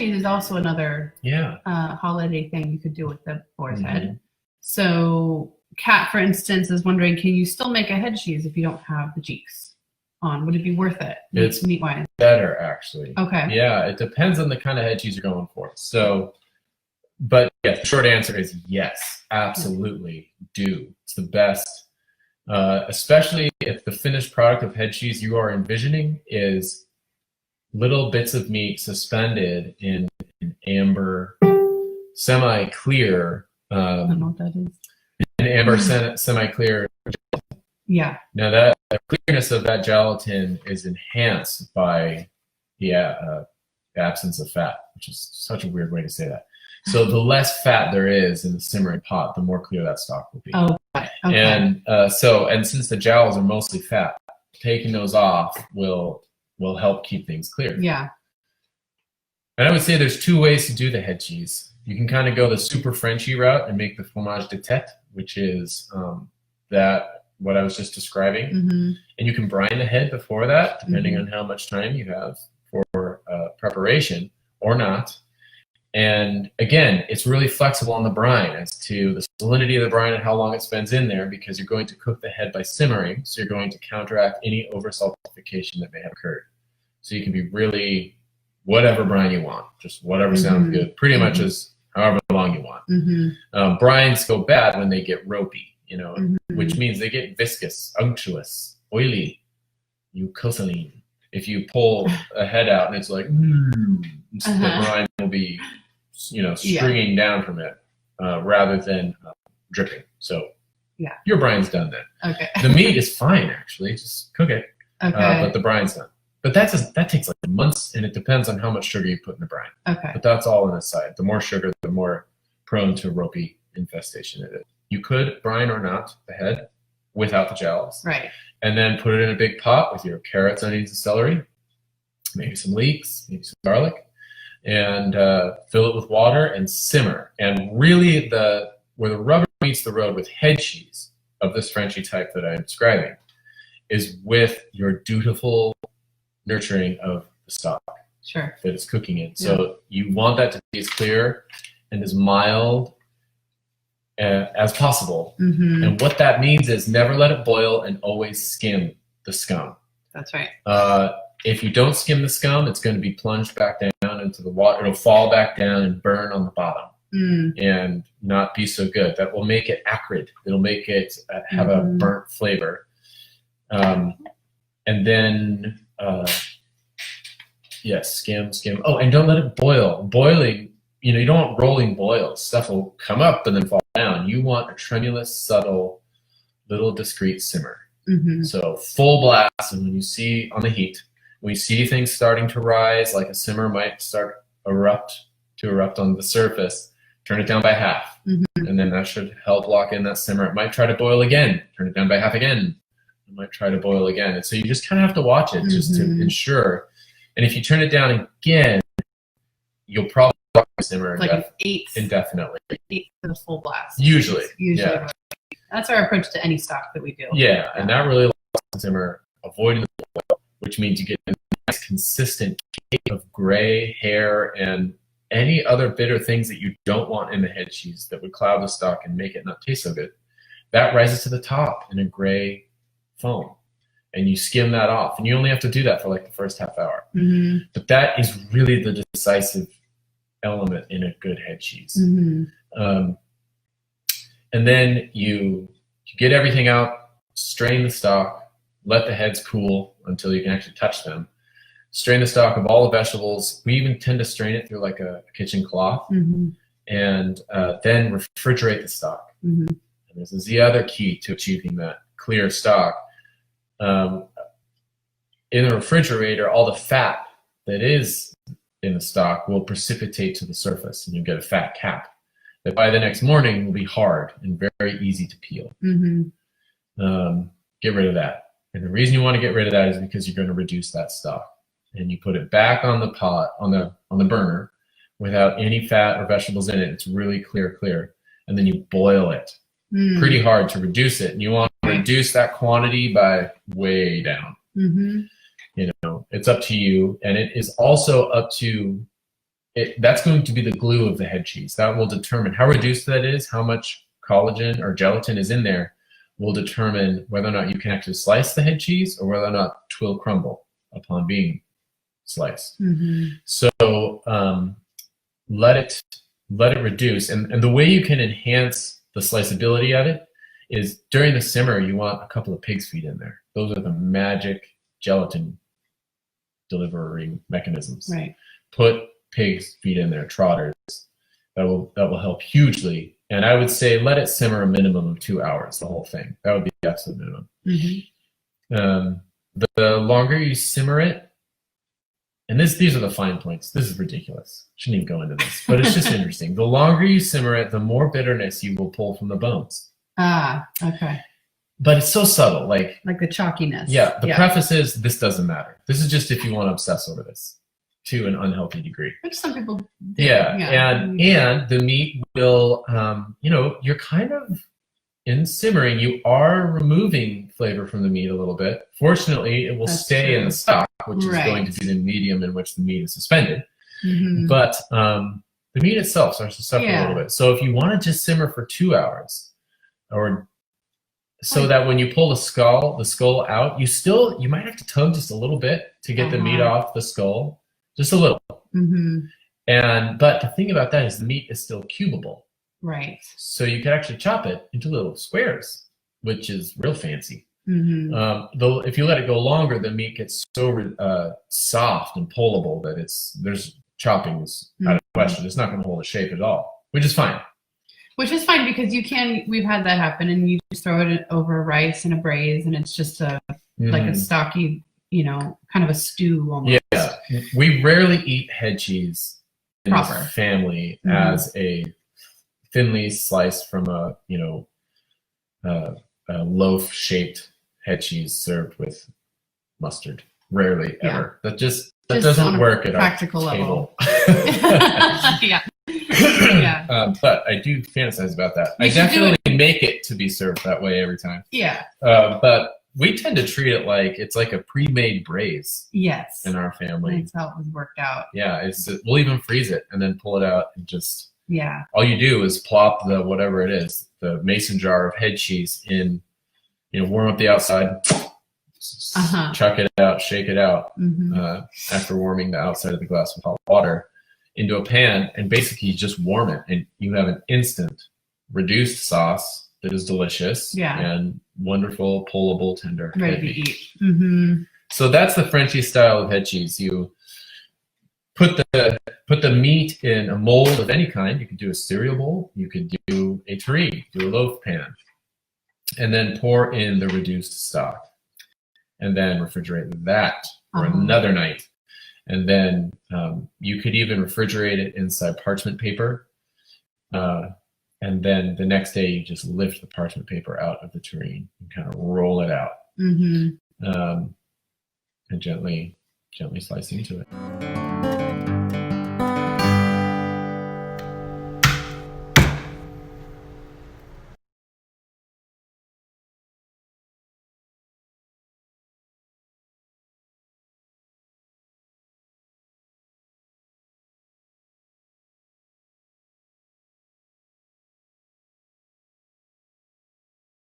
cheese is also another holiday thing you could do with the boar's head. So Kat, for instance, is wondering, can you still make a head cheese if you don't have the cheeks on? Would it be worth it? It's meat-wise. better, actually. Okay. Yeah, it depends on the kind of head cheese you're going for. So, but yeah, the short answer is yes, absolutely do. It's the best, especially if the finished product of head cheese you are envisioning is little bits of meat suspended in an amber, semi-clear. I don't know what that is. An amber semi-clear. Yeah. Now the clearness of that gelatin is enhanced by the absence of fat, which is such a weird way to say that. So the less fat there is in the simmering pot, the more clear that stock will be. Oh, okay. And and since the jowls are mostly fat, taking those off will help keep things clear. Yeah. And I would say there's two ways to do the head cheese. You can kind of go the super Frenchy route and make the fromage de tête, which is what I was just describing. Mm-hmm. And you can brine the head before that, depending on how much time you have for preparation or not. And again, it's really flexible on the brine as to the salinity of the brine and how long it spends in there, because you're going to cook the head by simmering. So you're going to counteract any oversaltification that may have occurred. So you can be really whatever brine you want, just whatever sounds good, pretty much as however long you want. Brines go bad when they get ropey, which means they get viscous, unctuous, oily, mucosaline. If you pull a head out and it's like, the brine will be, stringing down from it rather than dripping. So your brine's done then. Okay. The meat is fine, actually. Just cook it. Okay. But the brine's done. But that takes like months, and it depends on how much sugar you put in the brine. Okay. But that's all on the side. The more sugar, the more prone to ropey infestation it is. You could brine or not the head without the jowls. Right. And then put it in a big pot with your carrots, onions, and celery, maybe some leeks, maybe some garlic, and fill it with water and simmer. And really where the rubber meets the road with head cheese of this Frenchy type that I'm describing is with your dutiful nurturing of the stock that it's cooking in. So you want that to be as clear and as mild as possible. And what that means is never let it boil and always skim the scum. That's right. If you don't skim the scum, it's going to be plunged back down into the water. It'll fall back down and burn on the bottom and not be so good. That will make it acrid. It'll make it have a burnt flavor. And then skim. Oh, and don't let it boil. Boiling, you don't want rolling boils. Stuff will come up and then fall down. You want a tremulous, subtle, little discreet simmer. So full blast, and when you see on the heat, when you see things starting to rise, like a simmer might start to erupt on the surface, turn it down by half. And then that should help lock in that simmer. It might try to boil again, turn it down by half again. It might try to boil again. And so you just kind of have to watch it just to ensure. And if you turn it down again, you'll probably simmer indefinitely. 8 for the full blast. Usually. Yeah. That's our approach to any stock that we do. Yeah, and that really allows the simmer, avoiding the boil, which means you get a nice consistent cake of gray hair and any other bitter things that you don't want in the head cheese that would cloud the stock and make it not taste so good. That rises to the top in a gray foam, and you skim that off, and you only have to do that for like the first half hour. But that is really the decisive element in a good head cheese. And then you get everything out, strain the stock, let the heads cool until you can actually touch them. Strain the stock of all the vegetables. We even tend to strain it through like a kitchen cloth, and then refrigerate the stock. And this is the other key to achieving that clear stock. In the refrigerator, all the fat that is in the stock will precipitate to the surface, and you get a fat cap that by the next morning will be hard and very easy to peel. Get rid of that. And the reason you want to get rid of that is because you're going to reduce that stock. And you put it back on the pot, on the burner, without any fat or vegetables in it. It's really clear. And then you boil it pretty hard to reduce it. And you want to reduce that quantity by way down. It's up to you. And it is also up to that's going to be the glue of the head cheese. That will determine how reduced that is, how much collagen or gelatin is in there will determine whether or not you can actually slice the head cheese or whether or not it will crumble upon being sliced. So let it reduce. And the way you can enhance the sliceability of it is during the simmer, you want a couple of pig's feet in there. Those are the magic gelatin delivering mechanisms. Right. Put pig's feet in there, trotters. That will help hugely. And I would say let it simmer a minimum of 2 hours, the whole thing. That would be the absolute minimum. The longer you simmer it, and these are the fine points. This is ridiculous. Shouldn't even go into this, but it's just interesting. The longer you simmer it, the more bitterness you will pull from the bones. Ah, okay. But it's so subtle, like the chalkiness. Yeah, the preface is this doesn't matter. This is just if you want to obsess over this to an unhealthy degree. Which some people do. Yeah. And the meat will, you're kind of, in simmering, you are removing flavor from the meat a little bit. Fortunately, it will stay in the stock, which is going to be the medium in which the meat is suspended. But the meat itself starts to suffer a little bit. So if you want to just simmer for 2 hours, or so that when you pull the skull out, you might have to tug just a little bit to get the meat off the skull, just a little. But the thing about that is the meat is still cubable. Right. So you can actually chop it into little squares, which is real fancy. Though if you let it go longer, the meat gets so soft and pullable that there's chopping is out of question. It's not going to hold a shape at all, which is fine. Which is fine because we've had that happen, and you just throw it over rice and a braise, and it's just like a stocky, kind of a stew almost. Yeah, we rarely eat head cheese in Proper. this family as a thinly sliced from a loaf-shaped head cheese served with mustard. Rarely ever. That doesn't work at practical our level. table. Yeah. But I do fantasize about that. I definitely make it to be served that way every time. Yeah. But we tend to treat it like it's like a pre-made braise. Yes. In our family. That's how it was worked out. Yeah, we'll even freeze it and then pull it out and just. Yeah. All you do is plop the whatever it is, the mason jar of head cheese in, warm up the outside, chuck it out, shake it out after warming the outside of the glass with hot water into a pan, and basically you just warm it, and you have an instant reduced sauce that is delicious and wonderful, pullable, tender. Ready to eat. So that's the Frenchy style of head cheese. You put the meat in a mold of any kind. You could do a cereal bowl. You could do a terrine, do a loaf pan, and then pour in the reduced stock, and then refrigerate that for another night. And then you could even refrigerate it inside parchment paper. And then the next day you just lift the parchment paper out of the terrine and kind of roll it out and gently slice into it.